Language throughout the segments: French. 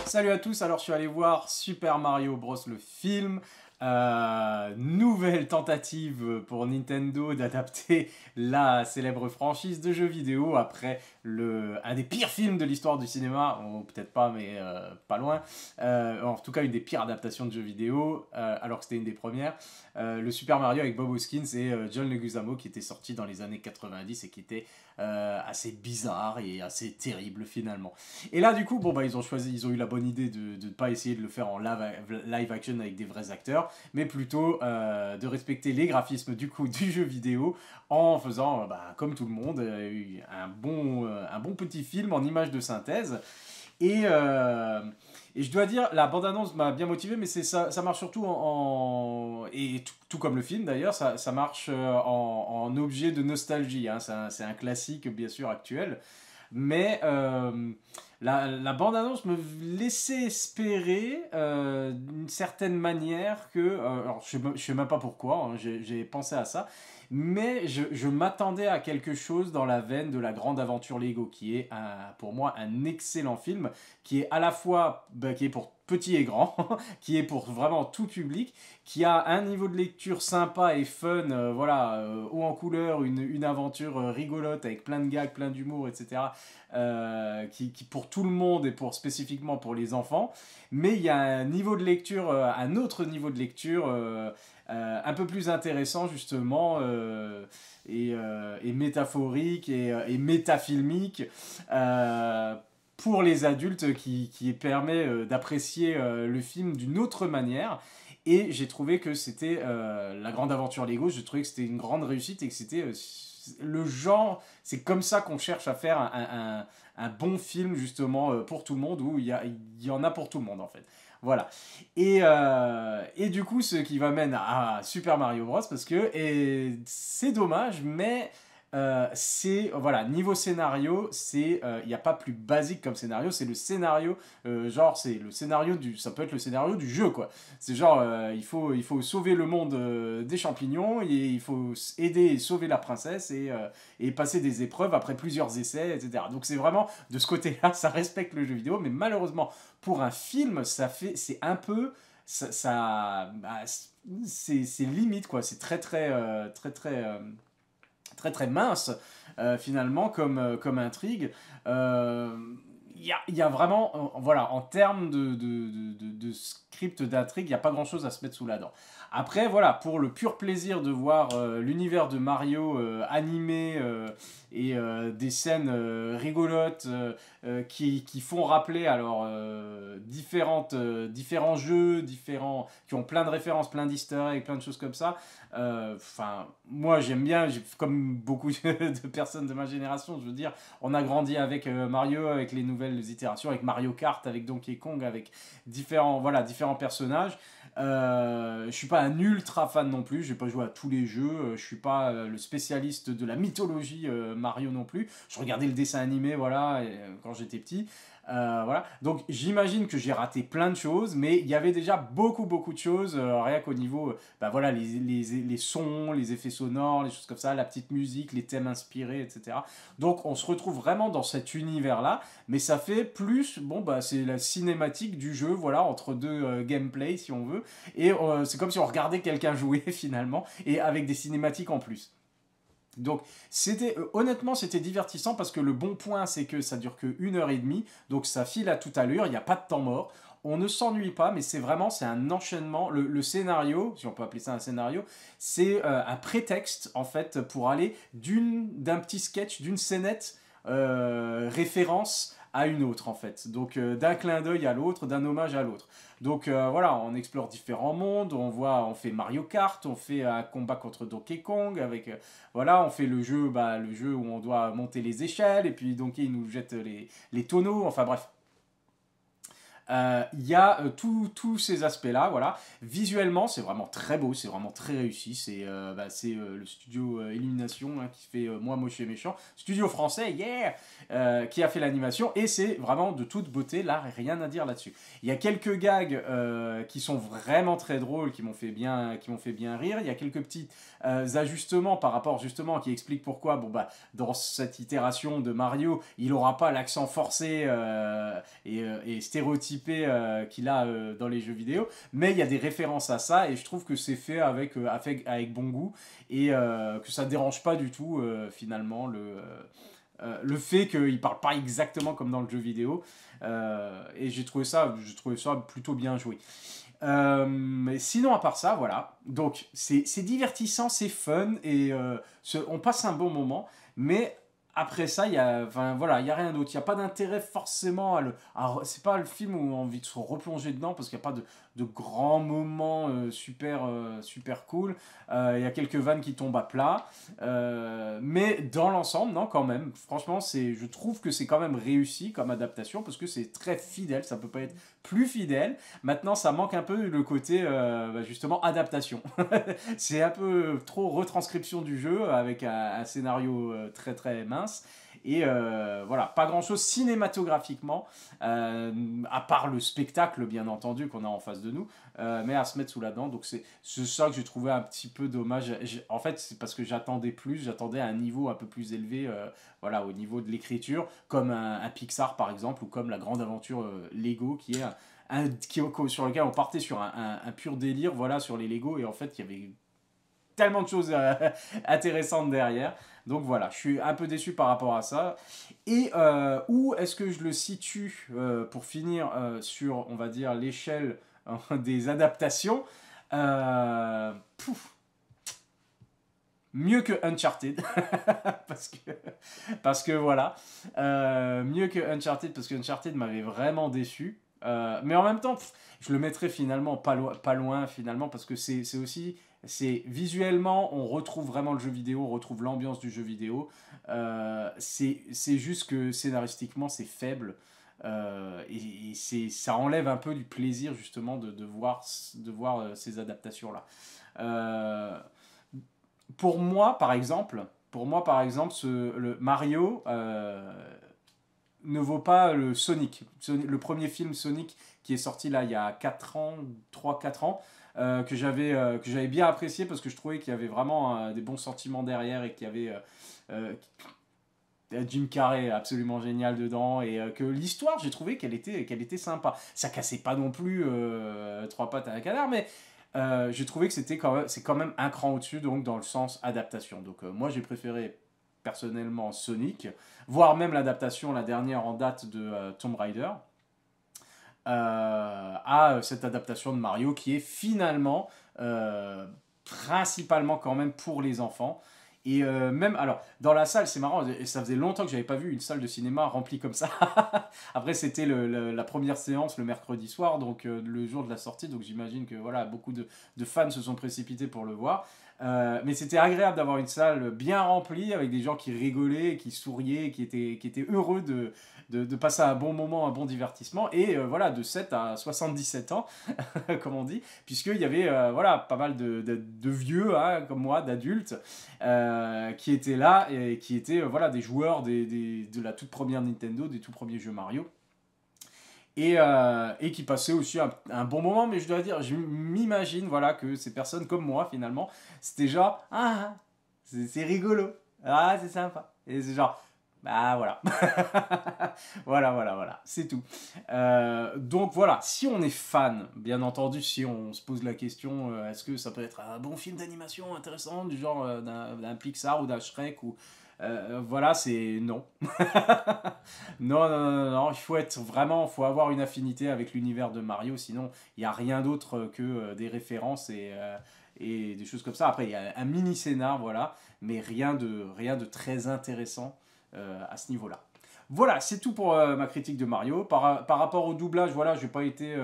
Salut à tous, alors je suis allé voir Super Mario Bros. Le film. Nouvelle tentative pour Nintendo d'adapter la célèbre franchise de jeux vidéo après un des pires films de l'histoire du cinéma, ou peut-être pas mais pas loin, en tout cas une des pires adaptations de jeux vidéo, alors que c'était une des premières, le Super Mario avec Bob Hoskins et John Leguizamo qui était sorti dans les années 90 et qui était assez bizarre et assez terrible finalement. Et là du coup bon bah ils ont eu la bonne idée de ne pas essayer de le faire en live action avec des vrais acteurs, mais plutôt de respecter les graphismes du coup du jeu vidéo en faisant comme tout le monde un bon petit film en images de synthèse. Et je dois dire, la bande-annonce m'a bien motivé, mais ça marche surtout et tout comme le film d'ailleurs, ça marche en objet de nostalgie, hein. C'est un classique bien sûr actuel. Mais la bande-annonce me laissait espérer d'une certaine manière que... alors je ne sais même pas pourquoi, hein, j'ai pensé à ça. Mais je m'attendais à quelque chose dans la veine de La Grande Aventure Lego, qui est pour moi un excellent film, qui est à la fois qui est pour petit et grand, qui est pour vraiment tout public, qui a un niveau de lecture sympa et fun, haut en couleur, une aventure rigolote avec plein de gags, plein d'humour, etc. Qui pour tout le monde et spécifiquement pour les enfants. Mais il y a un niveau de lecture, un autre niveau de lecture un peu plus intéressant justement et métaphorique et métafilmique pour les adultes qui permet d'apprécier le film d'une autre manière. Et j'ai trouvé que c'était La Grande Aventure Lego, je trouvais que c'était une grande réussite et que c'était le genre, c'est comme ça qu'on cherche à faire un bon film justement pour tout le monde, où il y en a pour tout le monde en fait. Voilà. Et du coup, ce qui m'amène à Super Mario Bros. Parce que c'est dommage, mais voilà, niveau scénario, il n'y a pas plus basique comme scénario, c'est le scénario, c'est le scénario ça peut être le scénario du jeu, quoi. C'est genre, il faut sauver le monde des champignons, et il faut aider et sauver la princesse, et passer des épreuves après plusieurs essais, etc. Donc c'est vraiment, de ce côté-là, ça respecte le jeu vidéo, mais malheureusement, pour un film, c'est un peu, c'est limite, quoi. C'est très mince finalement comme intrigue. Il y a vraiment, voilà, en termes de script d'intrigue, il n'y a pas grand chose à se mettre sous la dent. Après, voilà, pour le pur plaisir de voir l'univers de Mario animé et des scènes rigolotes qui font rappeler alors différents jeux, qui ont plein de références, plein d'easter eggs, plein de choses comme ça. Moi j'aime bien, comme beaucoup de personnes de ma génération, je veux dire, on a grandi avec Mario, avec les nouvelles itérations, avec Mario Kart, avec Donkey Kong, avec différents personnages. Je suis pas un ultra fan non plus, j'ai pas joué à tous les jeux, je suis pas le spécialiste de la mythologie Mario non plus. Je regardais le dessin animé, voilà, quand j'étais petit. Voilà. Donc j'imagine que j'ai raté plein de choses, mais il y avait déjà beaucoup de choses, rien qu'au niveau, voilà, les sons, les effets sonores, les choses comme ça, la petite musique, les thèmes inspirés, etc. Donc on se retrouve vraiment dans cet univers-là, mais ça fait plus, c'est la cinématique du jeu, voilà, entre deux gameplays si on veut, et c'est comme si on regardait quelqu'un jouer finalement, et avec des cinématiques en plus. Donc honnêtement c'était divertissant, parce que le bon point c'est que ça dure que 1 heure et demie, donc ça file à toute allure, il n'y a pas de temps mort, on ne s'ennuie pas, mais c'est un enchaînement. Le scénario, si on peut appeler ça un scénario, c'est un prétexte en fait pour aller d'un petit sketch, d'une scénette référence à une autre en fait. Donc d'un clin d'œil à l'autre, d'un hommage à l'autre. Donc voilà, on explore différents mondes, on fait Mario Kart, on fait un combat contre Donkey Kong, avec voilà, on fait le jeu où on doit monter les échelles, et puis Donkey il nous jette les tonneaux, enfin bref. Il y a tous ces aspects-là, voilà. Visuellement, c'est vraiment très beau, c'est vraiment très réussi. C'est le studio Illumination, hein, qui fait Moi Moche et Méchant. Studio français, yeah, qui a fait l'animation. Et c'est vraiment de toute beauté, là, rien à dire là-dessus. Il y a quelques gags qui sont vraiment très drôles, qui m'ont fait bien rire. Il y a quelques petits ajustements par rapport, justement, qui expliquent pourquoi, dans cette itération de Mario, il n'aura pas l'accent forcé et stéréotypé qu'il a dans les jeux vidéo, mais il y a des références à ça, et je trouve que c'est fait avec bon goût, et que ça dérange pas du tout, finalement, le fait qu'il parle pas exactement comme dans le jeu vidéo, et j'ai trouvé ça plutôt bien joué. Mais sinon, à part ça, voilà. Donc, c'est divertissant, c'est fun, et on passe un bon moment, mais après ça, voilà, il y a rien d'autre. Il n'y a pas d'intérêt forcément c'est pas le film où on a envie de se replonger dedans, parce qu'il n'y a pas de grands moments super cool. Il y a quelques vannes qui tombent à plat. Mais dans l'ensemble, non, quand même. Franchement, je trouve que c'est quand même réussi comme adaptation, parce que c'est très fidèle. Ça peut pas être plus fidèle. Maintenant, ça manque un peu le côté, justement, adaptation. C'est un peu trop retranscription du jeu, avec un scénario très très mince. Et voilà, pas grand chose cinématographiquement, à part le spectacle, bien entendu, qu'on a en face de nous, mais à se mettre sous la dent. Donc c'est ça que j'ai trouvé un petit peu dommage. En fait, c'est parce que j'attendais à un niveau un peu plus élevé, voilà, au niveau de l'écriture, comme un Pixar par exemple, ou comme la grande aventure Lego, qui est sur lequel on partait sur un pur délire, voilà, sur les Lego, et en fait, il y avait tellement de choses intéressantes derrière. Donc voilà, je suis un peu déçu par rapport à ça. Et où est-ce que je le situe, pour finir, sur, on va dire, l'échelle des adaptations, mieux que Uncharted. parce que voilà. Mieux que Uncharted, parce que Uncharted m'avait vraiment déçu. Mais en même temps, je le mettrais finalement pas loin, finalement, parce que c'est aussi... visuellement, on retrouve vraiment le jeu vidéo, on retrouve l'ambiance du jeu vidéo. C'est juste que scénaristiquement, c'est faible. Et ça enlève un peu du plaisir, justement, de voir ces adaptations-là. Pour moi, par exemple, le Mario ne vaut pas le Sonic. Le premier film Sonic qui est sorti là il y a 4 ans, 3-4 ans, que j'avais bien apprécié, parce que je trouvais qu'il y avait vraiment des bons sentiments derrière, et qu'il y avait Jim Carrey absolument génial dedans, et que l'histoire, j'ai trouvé qu'elle était sympa. Ça cassait pas non plus trois pattes à un canard, mais j'ai trouvé que c'est quand même un cran au-dessus, donc dans le sens adaptation. Donc moi j'ai préféré personnellement Sonic, voire même l'adaptation, la dernière en date de Tomb Raider, à cette adaptation de Mario qui est finalement principalement quand même pour les enfants. Et même, alors, dans la salle, c'est marrant, ça faisait longtemps que j'avais pas vu une salle de cinéma remplie comme ça. Après, c'était la première séance le mercredi soir, donc le jour de la sortie, donc j'imagine que voilà, beaucoup de fans se sont précipités pour le voir. Mais c'était agréable d'avoir une salle bien remplie, avec des gens qui rigolaient, qui souriaient, qui étaient heureux de passer un bon moment, un bon divertissement, et voilà, de 7 à 77 ans, comme on dit, puisqu'il y avait voilà, pas mal de vieux, hein, comme moi, d'adultes, qui étaient là, et qui étaient voilà, des joueurs de la toute première Nintendo, des tout premiers jeux Mario. Et qui passaient aussi un bon moment, mais je dois dire, je m'imagine voilà, que ces personnes comme moi, finalement, c'était genre, c'est rigolo, c'est sympa, et c'est genre, bah voilà. Voilà, c'est tout. Donc voilà, si on est fan, bien entendu, si on se pose la question, est-ce que ça peut être un bon film d'animation intéressant, du genre d'un Pixar ou d'un Shrek, ou voilà, c'est non. Non, il faut avoir une affinité avec l'univers de Mario, sinon il n'y a rien d'autre que des références et des choses comme ça. Après, il y a un mini scénar, voilà, mais rien de très intéressant à ce niveau-là. Voilà, c'est tout pour ma critique de Mario. Par rapport au doublage, voilà, je n'ai pas été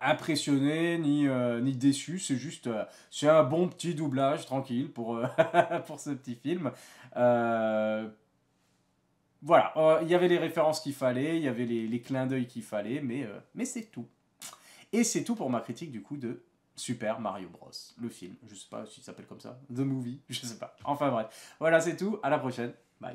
impressionné ni déçu. C'est juste, c'est un bon petit doublage, tranquille, pour ce petit film. Voilà, il y avait les références qu'il fallait, il y avait les clins d'œil qu'il fallait, mais c'est tout. Et c'est tout pour ma critique, du coup, de Super Mario Bros. Le film. Je sais pas s'il s'appelle comme ça. The Movie, je sais pas. Enfin bref. Voilà, c'est tout. À la prochaine. Bye.